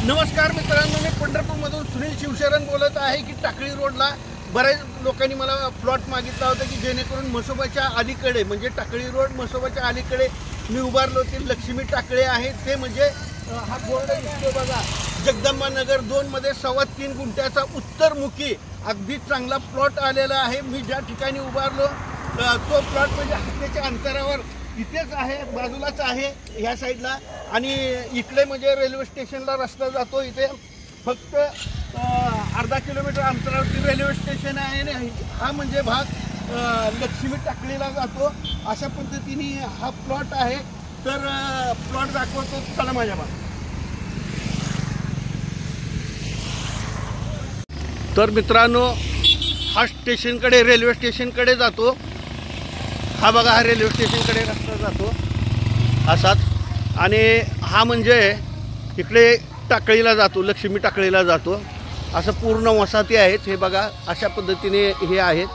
नमस्कार मित्रांनो, मी पंढरपूरमधून सुनील शिवशरण बोलत आहे की टाकळी रोडला बऱ्याच लोकांनी मला प्लॉट मागितला होता की जेणेकरून म्हसोबाच्या अलीकडे म्हणजे टाकळी रोड म्हसोबाच्या अलीकडे मी उभारलो ते लक्ष्मी टाकळे आहे। ते म्हणजे हा बोर्ड दिसतो बघा, जगदंबा नगर 2 मध्ये 3.25 गुंठ्याचा उत्तरमुखी अगदी चांगला प्लॉट आलेला आहे। मी ज्या ठिकाणी उभारलो तो प्लॉट म्हणजे हाकेच्या अंतरावर इथेच आहे, बाजूलाच आहे ह्या साईडला। आणि इकडे म्हणजे रेल्वे स्टेशनला रस्ता जातो, इथे फक्त अर्धा किलोमीटर अंतरावरती रेल्वे स्टेशन आहे आणि हा म्हणजे भाग लक्ष्मी टाकळीला जातो। अशा पद्धतीने हा प्लॉट आहे। तर प्लॉट दाखवतो, चला माझ्या भाग। तर मित्रांनो, हा स्टेशनकडे रेल्वे स्टेशनकडे जातो। हा बघा, हा रेल्वे स्टेशनकडे रस्ता जातो असाच, आणि हा म्हणजे इकडे टाकळीला जातो, लक्ष्मी टाकळीला जातो। असं पूर्ण वसाहती आहेत हे बघा, अशा पद्धतीने हे आहेत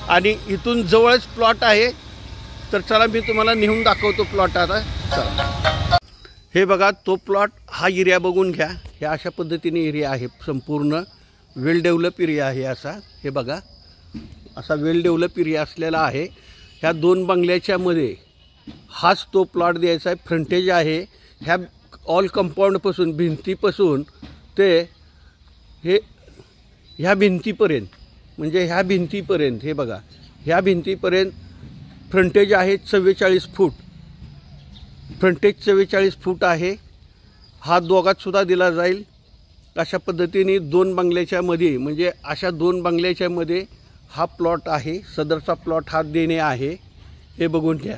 आणि इथून जवळच प्लॉट आहे। तर चला मी तुम्हाला नेऊन दाखवतो प्लॉट आता। चला, हे बघा तो प्लॉट, हा एरिया बघून घ्या। हे अशा पद्धतीने एरिया आहे, संपूर्ण वेल डेव्हलप एरिया आहे असा। हे बघा, असा वेल डेव्हलप एरिया असलेला आहे। ह्या 2 बंगल्याच्या मध्ये हाच तो प्लॉट द्यायचा आहे। फ्रंटेज आहे ह्या ऑल कंपाऊंडपासून, भिंतीपासून ते हे ह्या भिंतीपर्यंत, म्हणजे ह्या भिंतीपर्यंत। हे बघा, ह्या भिंतीपर्यंत फ्रंटेज आहे 44 फूट, फ्रंटेज 44 फूट आहे। हा दोघात सुद्धा दिला जाईल अशा पद्धतीने 2 बंगल्याच्या मध्ये, म्हणजे अशा 2 बंगल्याच्या मध्ये हा प्लॉट आहे। सदरचा प्लॉट हा देणे आहे, हे बघून घ्या।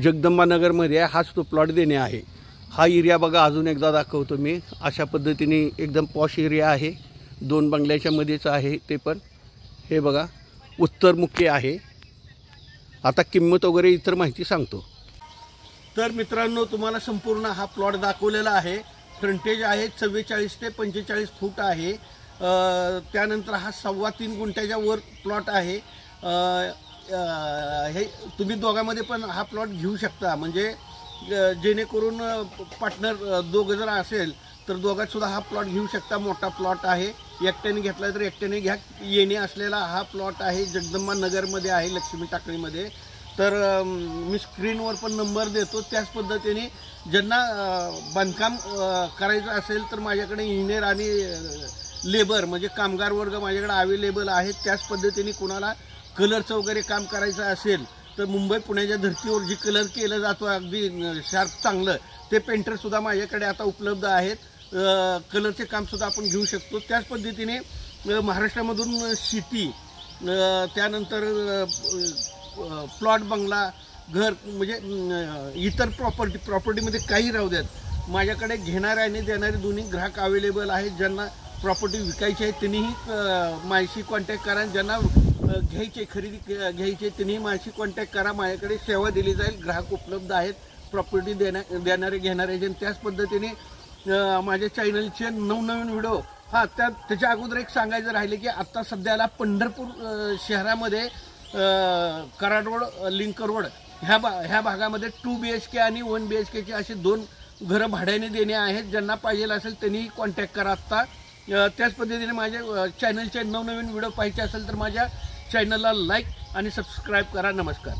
जगदंबा नगरमध्ये हाच तो प्लॉट देणे आहे। हा एरिया बघा, अजून एकदा दाखवतो मी। अशा पद्धतीने एकदम पॉश एरिया आहे, 2 बंगल्याच्या मध्येच आहे ते पण। हे बघा, उत्तरमुखी आहे। आता किंमत वगैरे इतर माहिती सांगतो। तर मित्रांनो, तुम्हाला संपूर्ण हा प्लॉट दाखवलेला आहे। फ्रंटेज आहे 44 ते 45 फूट आहे। त्यानंतर हा 3.25 गुंठ्याच्या वर प्लॉट आहे। हे तुम्ही दोघांमध्ये पण हा प्लॉट घेऊ शकता, म्हणजे जेणेकरून पार्टनर दोघं जर असेल तर दोघात सुद्धा हा प्लॉट घेऊ शकता। मोठा प्लॉट आहे, एकट्याने घेतला तर एकट्याने घ्या। येणे असलेला हा प्लॉट आहे, जगदंबा नगरमध्ये आहे, लक्ष्मी टाकळीमध्ये। तर मी स्क्रीनवर पण नंबर देतो। त्याच पद्धतीने ज्यांना बांधकाम करायचं असेल तर माझ्याकडे इंजिनियर आणि लेबर म्हणजे कामगार वर्ग माझ्याकडे अवेलेबल आहेत। त्याच पद्धतीने कुणाला कलरचं वगैरे काम करायचं असेल तर मुंबई पुण्याच्या धर्तीवर जी कलर केलं जातो अगदी शार्प चांगलं, ते पेंटरसुद्धा माझ्याकडे आता उपलब्ध आहेत। कलरचे कामसुद्धा आपण घेऊ शकतो। त्याच पद्धतीने महाराष्ट्रामधून शेती, त्यानंतर प्लॉट, बंगला, घर, म्हणजे इतर प्रॉपर्टीमध्ये काही राहू द्यात, माझ्याकडे घेणारे आणि देणारे दोन्ही ग्राहक अवेलेबल आहेत। ज्यांना प्रॉपर्टी विकायची आहे त्यांनीही माझ्याशी कॉन्टॅक्ट करा, ज्यांना घ्यायचे, खरेदी घ्यायचे त्यांनीही माझ्याशी कॉन्टॅक्ट करा। माझ्याकडे सेवा दिली जाईल, ग्राहक उपलब्ध आहेत, प्रॉपर्टी देणारे घेणारे। त्याच पद्धतीने माझ्या चॅनलचे नवनवीन व्हिडिओ, त्याच्या अगोदर एक सांगायचं राहिले की आत्ता सध्याला पंढरपूर शहरामध्ये कराड रोड, लिंक रोड ह्या भागामध्ये 2 BHK आणि 1 BHKचे असे 2 घरं भाड्याने देणे आहेत। ज्यांना पाहिजे असेल त्यांनी कॉन्टॅक्ट करा आत्ता। त्याच पद्धतीने माझ्या चॅनलचे नवनवीन व्हिडिओ पाहायचे असेल तर माझ्या चॅनलला लाईक आणि सबस्क्राईब करा। नमस्कार।